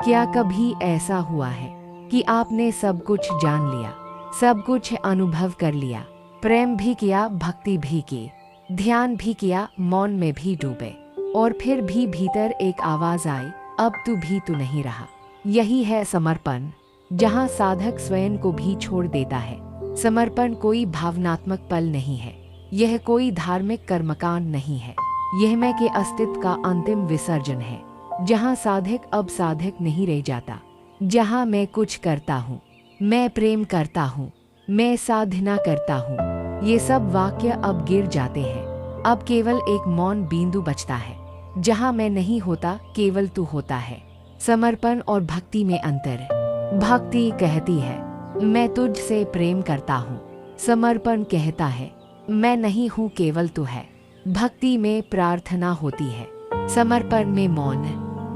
क्या कभी ऐसा हुआ है कि आपने सब कुछ जान लिया, सब कुछ अनुभव कर लिया, प्रेम भी किया, भक्ति भी की, ध्यान भी किया, मौन में भी डूबे, और फिर भी भीतर एक आवाज आई, अब तू नहीं रहा। यही है समर्पण, जहाँ साधक स्वयं को भी छोड़ देता है। समर्पण कोई भावनात्मक पल नहीं है, यह कोई धार्मिक कर्मकांड नहीं है, यह मैं के अस्तित्व का अंतिम विसर्जन है, जहाँ साधक अब साधक नहीं रह जाता, जहाँ मैं कुछ करता हूँ, मैं प्रेम करता हूँ, मैं साधना करता हूँ, ये सब वाक्य अब गिर जाते हैं। अब केवल एक मौन बिंदु बचता है, जहाँ मैं नहीं होता, केवल तू होता है। समर्पण और भक्ति में अंतर। भक्ति कहती है मैं तुझसे प्रेम करता हूँ, समर्पण कहता है मैं नहीं हूँ, केवल तू है। भक्ति में प्रार्थना होती है, समर्पण में मौन,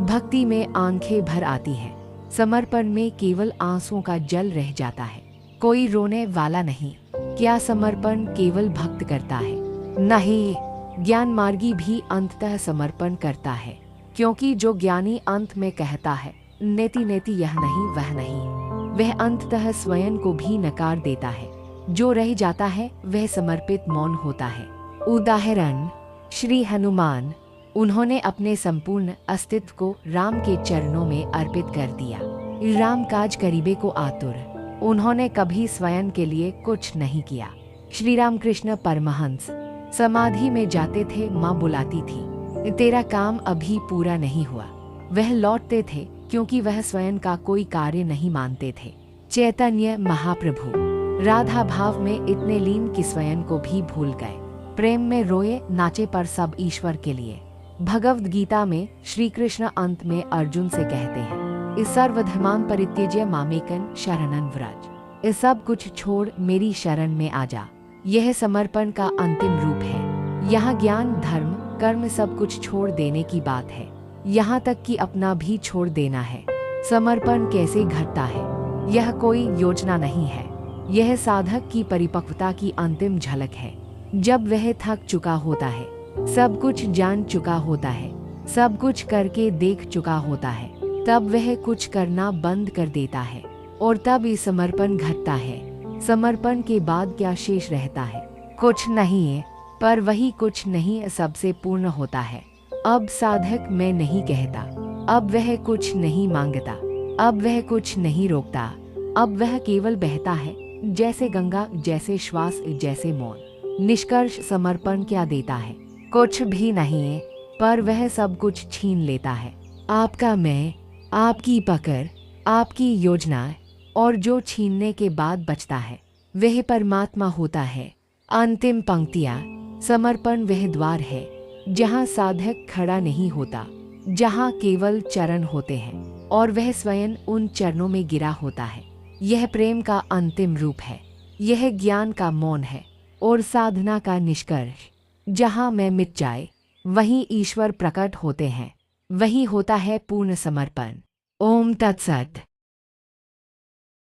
भक्ति में आंखें भर आती हैं, समर्पण में केवल आंसुओं का जल रह जाता है, कोई रोने वाला नहीं। क्या समर्पण केवल भक्त करता है? नहीं, ज्ञान मार्गी भी अंततः समर्पण करता है, क्योंकि जो ज्ञानी अंत में कहता है नेति नेति यह नहीं वह नहीं, वह अंततः स्वयं को भी नकार देता है। जो रह जाता है वह समर्पित मौन होता है। उदाहरण श्री हनुमान, उन्होंने अपने संपूर्ण अस्तित्व को राम के चरणों में अर्पित कर दिया। राम काज करीबे को आतुर, उन्होंने कभी स्वयं के लिए कुछ नहीं किया। श्री रामकृष्ण परमहंस समाधि में जाते थे, माँ बुलाती थी, तेरा काम अभी पूरा नहीं हुआ। वह लौटते थे क्योंकि वह स्वयं का कोई कार्य नहीं मानते थे। चैतन्य महाप्रभु राधा भाव में इतने लीन कि स्वयं को भी भूल गए। प्रेम में रोए नाचे पर सब ईश्वर के लिए। भगवद गीता में श्री कृष्ण अंत में अर्जुन से कहते हैं, इस सर्वधर्मान् परित्यज्य मामेकं शरणं व्रज, इस सब कुछ छोड़ मेरी शरण में आ जा। यह समर्पण का अंतिम रूप है। यहाँ ज्ञान, धर्म, कर्म सब कुछ छोड़ देने की बात है, यहाँ तक कि अपना भी छोड़ देना है। समर्पण कैसे घटता है? यह कोई योजना नहीं है, यह साधक की परिपक्वता की अंतिम झलक है। जब वह थक चुका होता है, सब कुछ जान चुका होता है, सब कुछ करके देख चुका होता है, तब वह कुछ करना बंद कर देता है, और तब ये समर्पण घटता है। समर्पण के बाद क्या शेष रहता है? कुछ नहीं है, पर वही कुछ नहीं सबसे पूर्ण होता है। अब साधक मैं नहीं कहता, अब वह कुछ नहीं मांगता, अब वह कुछ नहीं रोकता, अब वह केवल बहता है, जैसे गंगा, जैसे श्वास, जैसे मौन। निष्कर्ष समर्पण क्या देता है? कुछ भी नहीं है, पर वह सब कुछ छीन लेता है। आपका मैं, आपकी पकड़, आपकी योजना, और जो छीनने के बाद बचता है वह परमात्मा होता है। अंतिम पंक्तियाँ। समर्पण वह द्वार है जहाँ साधक खड़ा नहीं होता, जहाँ केवल चरण होते हैं, और वह स्वयं उन चरणों में गिरा होता है। यह प्रेम का अंतिम रूप है, यह ज्ञान का मौन है, और साधना का निष्कर्ष। जहाँ मैं मिट जाए वहीं ईश्वर प्रकट होते हैं, वही होता है पूर्ण समर्पण। ओम तत्सत।